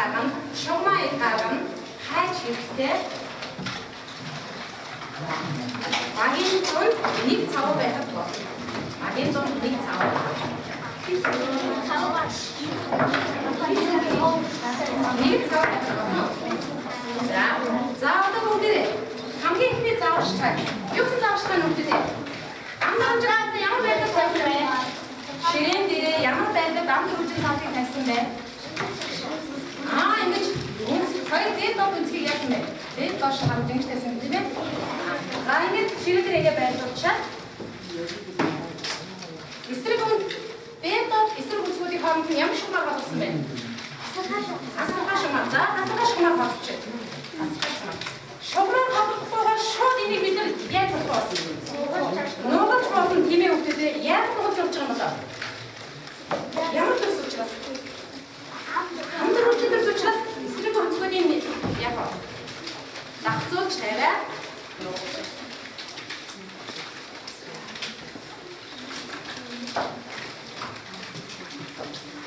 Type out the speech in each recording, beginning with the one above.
гаргана, шугамаа гаргана, хайж хэрэгтэй. Багийн дунд нэг цав байхад болно. Багийн дунд нэг цав. Нэг цав байна. За одоо бүгдээ хамгийн ихний зааварчтай. Юу ч зааварчтай нүгдээ. Амнаас ямар байдлаар тавьсан бэ? Ширээн дээрээ ямар байдлаар ам төрүүлж саасыг тавьсан бэ? Ингэж хоёр дээд доод үнцгийг яасан бэ? Дээд доош хамт ингэж тавьсан тийм ээ? За ингэж ширээн дээрээ байрлуулчаад эсрэг дээд доод эсрэг үнцгүүдийн хооронд нь ямар шугамар болгосон бэ? Асаргаа шугамар. За асаргаа шугамар болгочих. Шугамар болгохгүйгээр шууд энийг бид нар яаж болох вэ? Нуугч болон тимээ хөвгөдөө яг нуугч явж байгаа юм болоо. Ямар төс учраас? Хамтран учраас эсрэг үнцгүүдийн яг дагцуулж тавиа.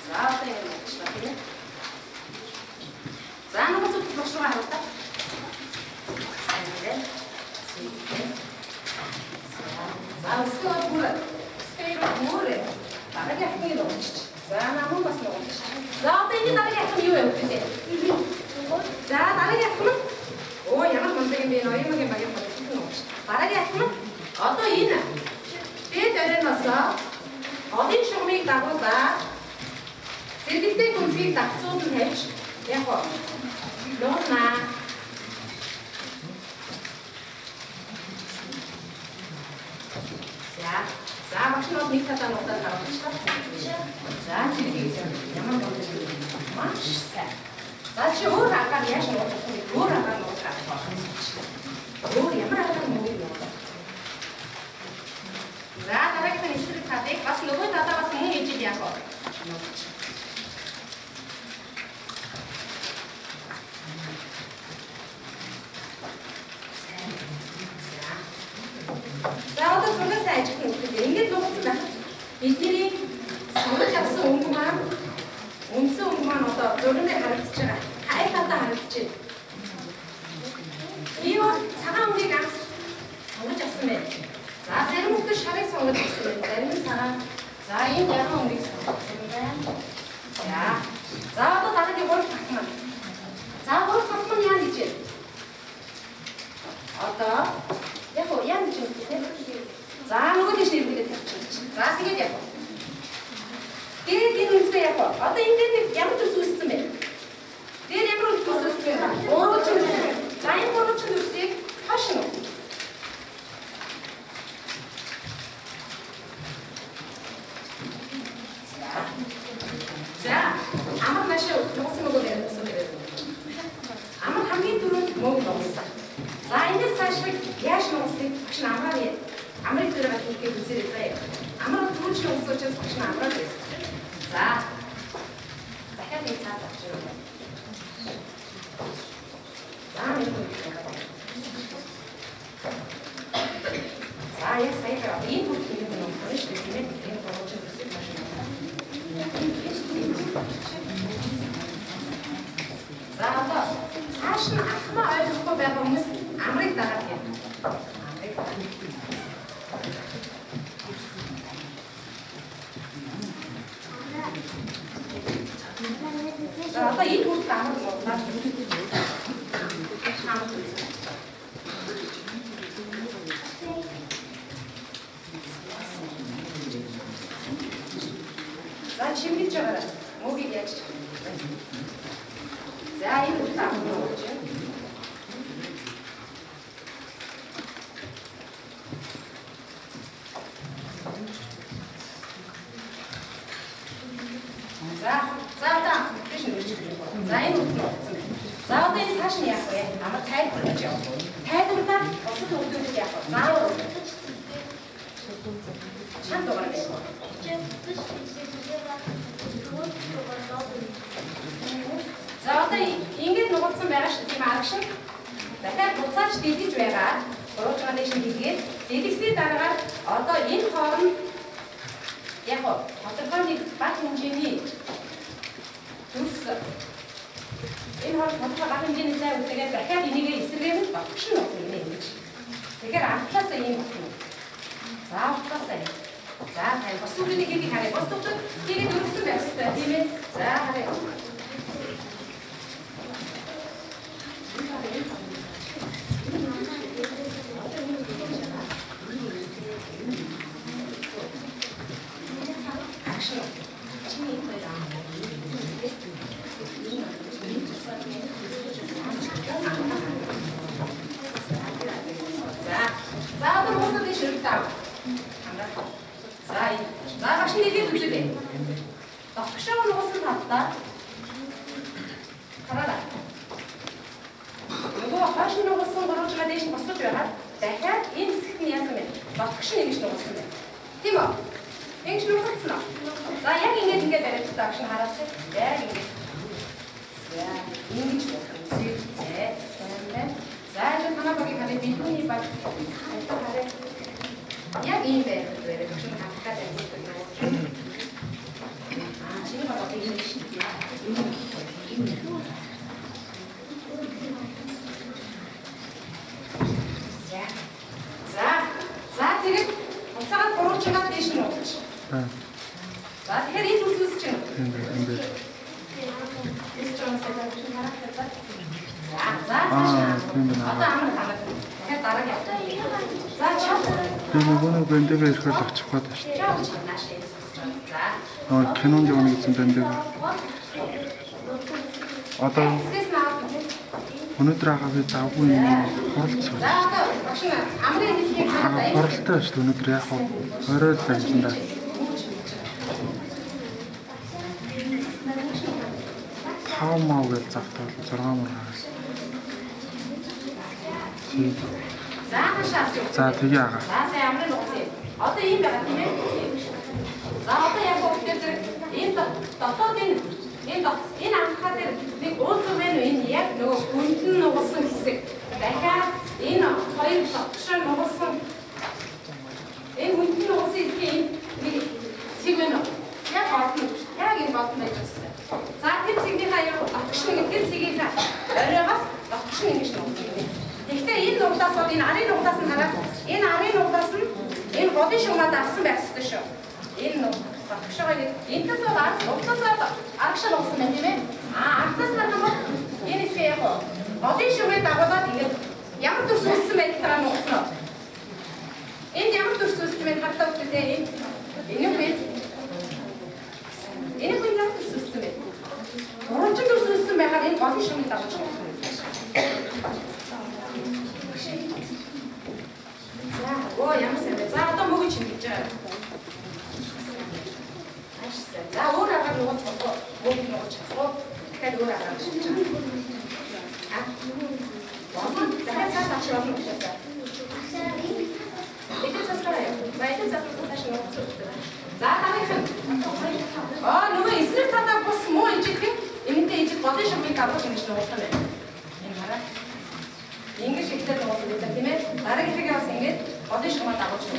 За одоо юм болчихлоо тийм ээ. За нуугч болгошгаа харуултаа. За өсгөө бүрээ. Дараагийн ахны нуугч. За намун бас нуугч. За одоо энэ дараагийн ах нь юу вэ гэдэг? За дараагийн ах нь ямар мундаг юм бэ? Оюумгийн багийн нуугч. Дараагийн ах нь одоо энэ дээд оройноос одын шугамыг дагуулаад зэрэгтэй гүнзгийг дагцуулж тавьж яг нуунаа. За багш нь нэг талаа нутаад харуулчихлаа. За зэрэг ямар болов маш сайн. За чи өөр агаар яаж нуудах вэ? Өөр агаар нуудах байна. Өөр ямар агаар нуудах вэ? За дараагийн эсрэг талыг бас нөгөө талаа бас мөн ижил яах вэ? За одоо зургаас ажиг нөхөд ингэж нуугдсан байх. Бидний сурж авсан өнгө маань өмсөн өнгө маань одоо зургийн дээр харагдаж байгаа. Хай талаа харагдаж байна. Би цагаан өнгөийг анх сонгож авсан байна. За зарим хүмүүс шарыг сонгож авсан байна. Зарим нь цагаан. За энэ яруу өнгөийг сонгож авсан байна. За одоо дараагийн гурав дахь маань. За гурав дахь маань яа гэж байна? Одоо яг яа гэж байна? За нөгөө тийш нэрвэлээд тавьчих. За тэгээд яг. Тэгээд энэ үнцгээ яг. Одоо энэ дээр ямар төс үүссэн бэ? Тэгээд ямар төс үүссэн бэ? Гурван төс. За энэ гурван төсийг хашна. За амар машин нуусан мөгөө ярьсан гэдэг. Амар хамгийн түрүүнд мөнгө нуусан. За энэс цааш яаж нуусныг багш намаар амрыг дөрөв хийх үзэрэй заяа. Амар түрүүч нуусан учраас багш намаар байсан. За дахиад нэг цаас авчихна. За нэг за яг сая энэ бүхнийг нь нуусан шүү дээ. Энэ гурван төсийг маш за одоо цааш нь ахмаа ойлгохгүй байгаа хүмүүс амрыг дагаад юм. За одоо энэ хүртэл амар боллаа. За чимгэж байгаа. Мөгийг яаж. За энэ хүртэл амар болж байна. За энэ үгүй. За одоо энэ цааш нь яах вэ? Амар тайлбар гэж явах. Тайлбарлаад бусад өгдөгдөд яах вэ? Заавал чанд дугаар байх. За одоо ингэж нугдсан байгаа шүү тийм арга шиг. Дахиад буцааж дэлгэж байгаа. Гурван дэш хийгээд дэлгэсний дараа одоо энэ хооронд яг тодорхой нэг баг хэмжээний төс Энэ хоол тодорхой гал хэмжээний зай үлдээгээд дахиад энийгээ эсрэгээр багш нь өгнө ингэж. Тэгэхээр анхлаасаа ийм байна. За анхлаасаа. За тань бас үнийг хийх харъя. Бас төгтөд тийгээд өргөсөн байх хэрэгтэй тийм ээ. За харъя. За багш нэгээд үзүүлээ. Багшаа нуусан хатаа. Хараа. Нөгөө хаш нуусан гурван дээш нь босож байгаа. Дахиад энэ хэсэгт нь яасан бэ? Багш нэг гэж нуусан байна. Тийм үү? Ингэж нуусан уу? За яг ингэж бариад багш нь хараад яг ингэж. За ингэж нуусан. За энэ манай багийн хараа бидний баг хараа. Яг ийм байх вэ? Багш нь хатгаад байна. Чиний багт ийм шүү дээ. За тэгээд уцаагаад гурвчгаад дээш нь ууч. За тэгэхээр энэ үс чинь. За одоо амар ханаад. Тэгэхээр дараа яваа. За чам. Нөгөө бэндэгээ ирэхээр очих гээд байна шүү дээ. Кинонд явна гэсэн бэндэг. Одоо өнөөдөр агаа би завгүй хуралцсан. За одоо багш нь амрын хэлхийг хаадаг. Хуралтай шүү дээ өнөөдөр яг орой л байсан да. Хаамаа гэж завтал 6 мургаас. За хашаа. За тэгээ агаа. За сайн амрын нууцъя. Одоо ийм байгаа тийм ээ. За одоо яг бүгдээр зэрэг энэ дотоод энэ анхаа дээр нэг уулзсан байна уу? Энэ яг нөгөө хүндэн нугасан хэсэг. Дахиад энэ хоёр дотшоо нугасан энэ хүндэн нугасан хэсгийн нэг цэг байна уу? Яг бодно. Яг энэ бодно гэж байна. За тэр цэгнийхаа яг багш нэг тэр цэгийнхаа оройгоос багш нэг ингэж нугсан. Гэхдээ энэ нугдаас бол энэ арын нугдаас нь хараад энэ арын нугдаас нь энэ годын шугамд авсан байх ёстой шүү. Энэ багшгаа энэс бол аргашаа нуусан байх тийм ээ. Аргаас харах энэ хэсгээ яг годын шугамд дагуулад ингэж ямар төрс үүссэн байх дараа нуусан. Энд ямар төрс үүссэн байх хатаа үгтэй энэ үгүй. Энэ үгүй ямар төрс үүссэн бэ? Гуравчин төрс үүссэн байхад энэ годын шугамд дагуулж байгаа. Оо ямар сайн бэ? За одоо мөгөж ингэж. За өөр агаар нууж болохоо мөнгө нууж чадах. Дахиад өөр агаар шиж байгаа. Дахиад цаас авч явах юм шиг байна. Эдгээр цаас гараа. За эдгээр цаас цааш нууж. За дараах нь. Нөгөө эсрэг талаа бас муу ижих юм. Эмэнтэй ижих годын шугамыг авах юм шиг нуусан байна. Энэ хараа. Ингэж ихтэй нуусан гэдэг тийм ээ. Дараагийнхыг бас ингэж годын шугамд авах юм.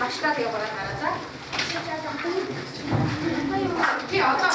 Багшлаад яваад гараа за. Би одоо